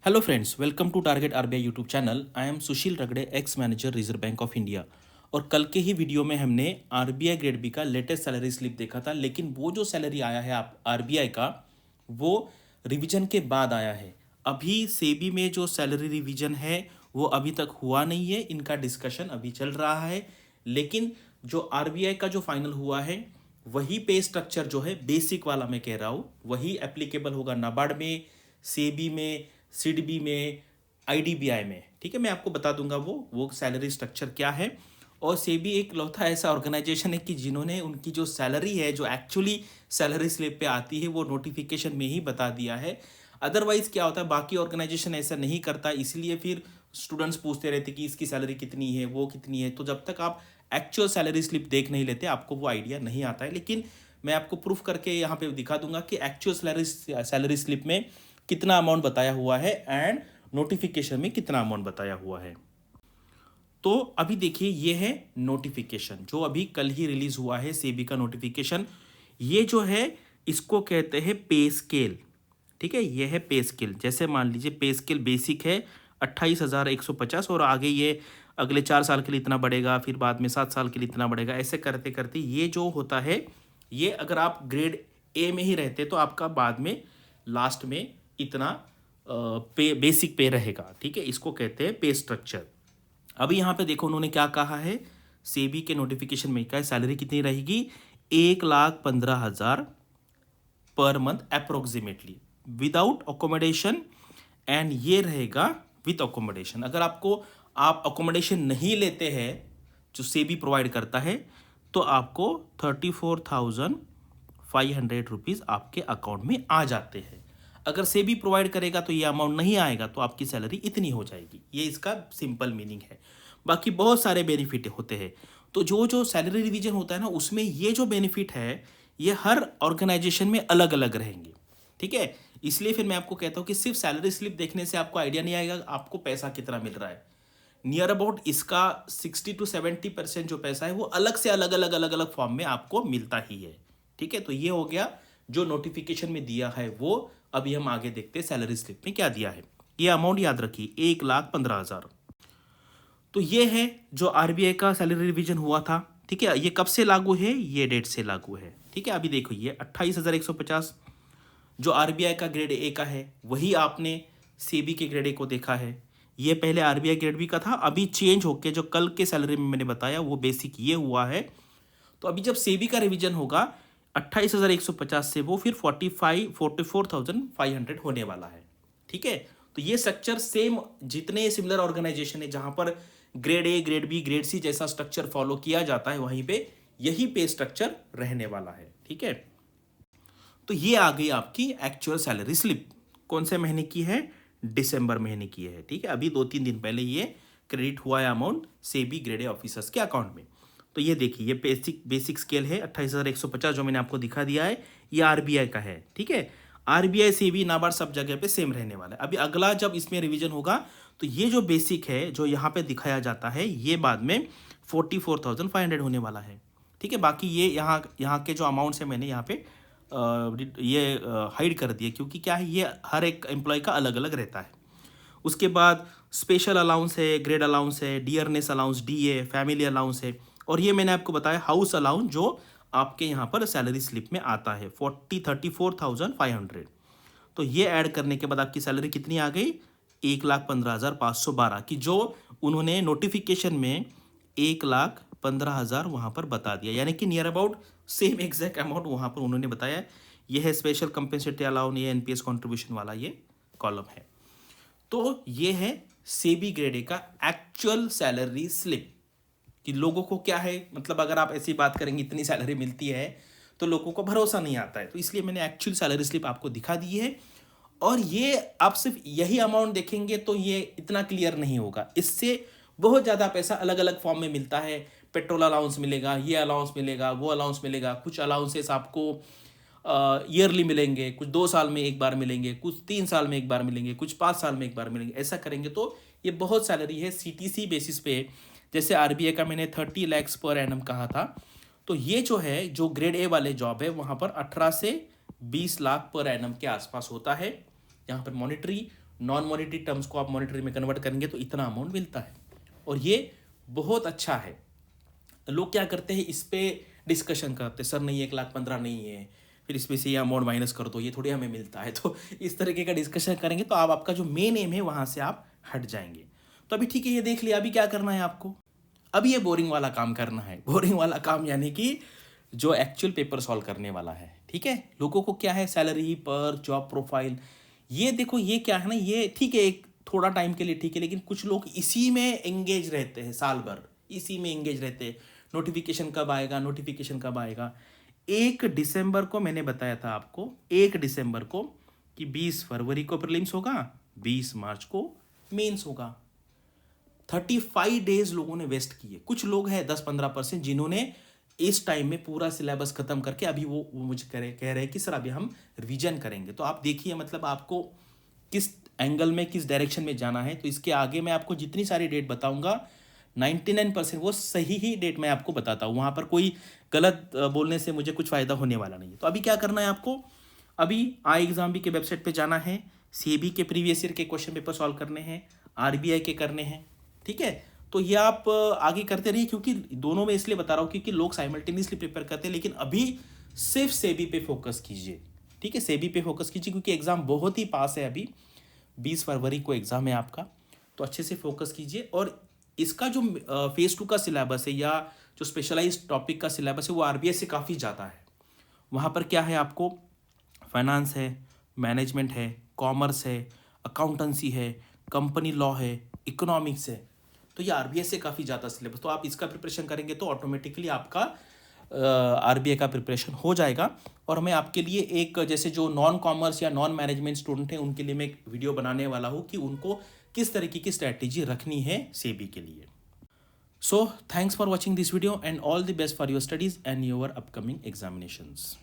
Hello friends, welcome to target RBI YouTube channel. I am Sushil Ragade, ex manager reserve bank of India. और कल के ही video में हमने आरबीआई ग्रेड बी का लेटेस्ट सैलरी स्लिप देखा था, लेकिन वो जो सैलरी आया है आप आरबीआई का, वो रिवीजन के बाद आया है। अभी सेबी में जो सैलरी रिवीजन है वो अभी तक हुआ नहीं है, इनका डिस्कशन अभी चल रहा है। लेकिन जो आरबीआई का जो फाइनल हुआ है वही पे स्ट्रक्चर जो है बेसिक वाला, मैं कह रहा हूँ, वही एप्लीकेबल होगा नाबार्ड में, सेबी में, सिडबी में, आईडीबीआई में। ठीक है, मैं आपको बता दूंगा वो सैलरी स्ट्रक्चर क्या है। और सेबी एक लौता ऐसा ऑर्गेनाइजेशन है कि जिन्होंने उनकी जो सैलरी है, जो एक्चुअली सैलरी स्लिप पे आती है, वो नोटिफिकेशन में ही बता दिया है। अदरवाइज क्या होता है, बाकी ऑर्गेनाइजेशन ऐसा नहीं करता, इसलिए फिर स्टूडेंट्स पूछते रहते कि इसकी सैलरी कितनी है, वो कितनी है। तो जब तक आप एक्चुअल सैलरी स्लिप देख नहीं लेते, आपको वो आइडिया नहीं आता है। लेकिन मैं आपको प्रूफ करके यहाँ पे दिखा दूंगा कि एक्चुअल सैलरी स्लिप में कितना अमाउंट बताया हुआ है एंड नोटिफिकेशन में कितना अमाउंट बताया हुआ है। तो अभी देखिए, ये है नोटिफिकेशन जो अभी कल ही रिलीज हुआ है, सेबी का नोटिफिकेशन। ये जो है इसको कहते हैं पे स्केल। ठीक है, ये है पे स्केल। जैसे मान लीजिए पे स्केल बेसिक है 28,150 और आगे ये अगले 4 साल के लिए इतना बढ़ेगा, फिर बाद में 7 साल के लिए इतना बढ़ेगा। ऐसे करते करते ये जो होता है, ये अगर आप ग्रेड ए में ही रहते तो आपका बाद में लास्ट में इतना पे बेसिक पे रहेगा। ठीक है, इसको कहते हैं पे स्ट्रक्चर। अभी यहाँ पे देखो उन्होंने क्या कहा है, सेबी के नोटिफिकेशन में क्या है, सैलरी कितनी रहेगी, 1,15,000 per month approximately without accommodation, and ये रहेगा विथ अकोमोडेशन। अगर आपको आप अकोमोडेशन नहीं लेते हैं जो सेबी प्रोवाइड करता है, तो आपको 34,500 रुपीज़ आपके अकाउंट में आ जाते हैं। अगर सेबी प्रोवाइड करेगा तो ये अमाउंट नहीं आएगा, तो आपकी सैलरी इतनी हो जाएगी। ये इसका सिंपल मीनिंग है। बाकी बहुत सारे बेनिफिट होते हैं। तो जो जो सैलरी रिवीजन होता है ना, उसमें ये जो बेनिफिट है, ये हर ऑर्गेनाइजेशन में अलग अलग रहेंगे। ठीक है, इसलिए फिर मैं आपको कहता हूँ कि सिर्फ सैलरी स्लिप देखने से आपको आइडिया नहीं आएगा आपको पैसा कितना मिल रहा है। नियर अबाउट इसका 60 to 70% जो पैसा है वो अलग से अलग अलग अलग अलग फॉर्म में आपको मिलता ही है। ठीक है, तो ये हो गया जो नोटिफिकेशन में दिया है वो। अभी हम आगे देखते हैं सैलरी स्लिप में क्या दिया है। ये अमाउंट याद रखिए, 1,15,000। तो ये है जो आरबीआई का सैलरी रिवीजन हुआ था। ठीक है, ये कब से लागू है, ये डेट से लागू है। ठीक है, अभी देखो ये 28,150 जो आरबीआई का ग्रेड ए का है, वही आपने सेबी के ग्रेड ए को देखा है। ये पहले आरबीआई ग्रेड बी का था, अभी चेंज होके जो कल के सैलरी में मैंने बताया वो बेसिक ये हुआ है। तो अभी जब सेबी का रिवीजन होगा 28,150 से वो फिर 44,500 होने वाला है। ठीक है, तो ये स्ट्रक्चर सेम, जितने सिमिलर ऑर्गेनाइजेशन है जहां पर grade A, grade B, grade C जैसा स्ट्रक्चर फॉलो किया जाता है, वहीं पे यही पे स्ट्रक्चर रहने वाला है। ठीक है, तो ये आ गई आपकी एक्चुअल सैलरी स्लिप। कौन से महीने की है, दिसंबर महीने की है। ठीक है, अभी 2-3 दिन पहले ये क्रेडिट हुआ है amount SEBI grade A officers के अकाउंट में। तो ये देखिए, ये बेसिक स्केल है 28,150 जो मैंने आपको दिखा दिया है, ये आरबीआई का है। ठीक है, आरबीआई सेबी नाबार्ड सब जगह पे सेम रहने वाला है। अभी अगला जब इसमें रिवीजन होगा तो ये जो बेसिक है जो यहाँ पे दिखाया जाता है, ये बाद में 44,500 होने वाला है। ठीक है, बाकी ये यहाँ यहाँ के जो अमाउंट्स है मैंने यहाँ पे ये हाइड कर दिया, क्योंकि क्या है, ये हर एक एम्प्लॉय का अलग अलग रहता है। उसके बाद स्पेशल अलाउंस है, ग्रेड अलाउंस है, dearness allowance DA, family allowance है, और ये मैंने आपको बताया हाउस अलाउंस जो आपके यहाँ पर सैलरी स्लिप में आता है 34,500। तो ये ऐड करने के बाद आपकी सैलरी कितनी आ गई, 1,15,512 की, जो उन्होंने नोटिफिकेशन में 1,15,000 वहाँ पर बता दिया, यानी कि near about same exact amount वहाँ पर उन्होंने बताया। ये है स्पेशल कंपेंसेटरी अलाउंस, ये एनपीएस कंट्रीब्यूशन वाला ये कॉलम है। तो ये है सेबी ग्रेड ए का एक्चुअल सैलरी स्लिप। कि लोगों को क्या है, मतलब अगर आप ऐसी बात करेंगे इतनी सैलरी मिलती है तो लोगों को भरोसा नहीं आता है, तो इसलिए मैंने एक्चुअल सैलरी स्लिप आपको दिखा दी है। और ये आप सिर्फ यही अमाउंट देखेंगे तो ये इतना क्लियर नहीं होगा, इससे बहुत ज़्यादा पैसा अलग अलग फॉर्म में मिलता है। पेट्रोल अलाउंस मिलेगा, ये अलाउंस मिलेगा, वो अलाउंस मिलेगा। कुछ अलाउंसेस आपको ईयरली मिलेंगे, कुछ 2 साल में एक बार मिलेंगे, कुछ 3 साल में एक बार मिलेंगे, कुछ 5 साल में एक बार मिलेंगे। ऐसा करेंगे तो ये बहुत सैलरी है सीटीसी बेसिस पे। जैसे आरबीआई का मैंने 30 लाख पर एनम कहा था, तो ये जो है जो ग्रेड ए वाले जॉब है वहाँ पर 18 से 20 लाख पर एनम के आसपास होता है। यहाँ पर मॉनिटरी नॉन मॉनेटरी टर्म्स को आप मॉनेटरी में कन्वर्ट करेंगे तो इतना अमाउंट मिलता है, और ये बहुत अच्छा है। लोग क्या करते हैं, इस पे डिस्कशन करते हैं, सर नहीं 1,15,000 नहीं है, फिर इसमें से ये अमाउंट माइनस कर दो, ये थोड़ी हमें मिलता है। तो इस तरीके का डिस्कशन करेंगे तो आप आपका जो मेन एम है वहाँ से आप हट जाएंगे। तो अभी ठीक है, ये देख लिया, अभी क्या करना है आपको, अभी ये बोरिंग वाला काम करना है। बोरिंग वाला काम यानी कि जो एक्चुअल पेपर सॉल्व करने वाला है, ठीक है। लोगों को क्या है, सैलरी पर जॉब प्रोफाइल, ये देखो, ये क्या है ना, ये ठीक है एक थोड़ा टाइम के लिए ठीक है, लेकिन कुछ लोग इसी में एंगेज रहते हैं, साल भर इसी में एंगेज रहते हैं। नोटिफिकेशन कब आएगा, नोटिफिकेशन कब आएगा। 1 दिसंबर को मैंने बताया था आपको, 1 दिसंबर को, कि 20 फरवरी को प्रीलिम्स होगा, 20 मार्च को मेंस होगा। 35 डेज लोगों ने वेस्ट किए। कुछ लोग हैं 10-15% जिन्होंने इस टाइम में पूरा सिलेबस खत्म करके अभी वो मुझे कह रहे हैं कि सर अभी हम रिवीजन करेंगे। तो आप देखिए, मतलब आपको किस एंगल में, किस डायरेक्शन में जाना है। तो इसके आगे मैं आपको जितनी सारी डेट बताऊंगा, 99% वो सही ही डेट मैं आपको बताता हूँ। वहाँ पर कोई गलत बोलने से मुझे कुछ फ़ायदा होने वाला नहीं है। तो अभी क्या करना है आपको, अभी आई एग्जाम बी के वेबसाइट पे जाना है, सीबी के प्रीवियस ईयर के क्वेश्चन पेपर सॉल्व करने हैं, आरबीआई के करने हैं, ठीक है। तो ये आप आगे करते रहिए, क्योंकि दोनों में इसलिए बता रहा हूँ क्योंकि लोग साइमल्टेनियसली प्रिपेयर करते हैं, लेकिन अभी सिर्फ सेबी पे फोकस कीजिए, ठीक है। सेबी पे फोकस कीजिए क्योंकि एग्ज़ाम बहुत ही पास है, अभी 20 फरवरी को एग्ज़ाम है आपका। तो अच्छे से फोकस कीजिए, और इसका जो फेज़ 2 का सिलेबस है या जो स्पेशलाइज टॉपिक का सिलेबस है वो आरबीआई से काफ़ी ज़्यादा है। वहाँ पर क्या है, आपको फाइनेंस है, मैनेजमेंट है, कॉमर्स है, अकाउंटेंसी है, कंपनी लॉ है, इकोनॉमिक्स है। तो ये आरबीआई से काफ़ी ज़्यादा सिलेबस, तो आप इसका प्रिपरेशन करेंगे तो ऑटोमेटिकली आपका आरबीआई का प्रिपरेशन हो जाएगा। और मैं आपके लिए एक, जैसे जो नॉन कॉमर्स या नॉन मैनेजमेंट स्टूडेंट हैं उनके लिए मैं एक वीडियो बनाने वाला हूँ कि उनको किस तरीके की स्ट्रैटेजी रखनी है सेबी के लिए। So thanks for watching this video and all the best for your studies and your upcoming examinations.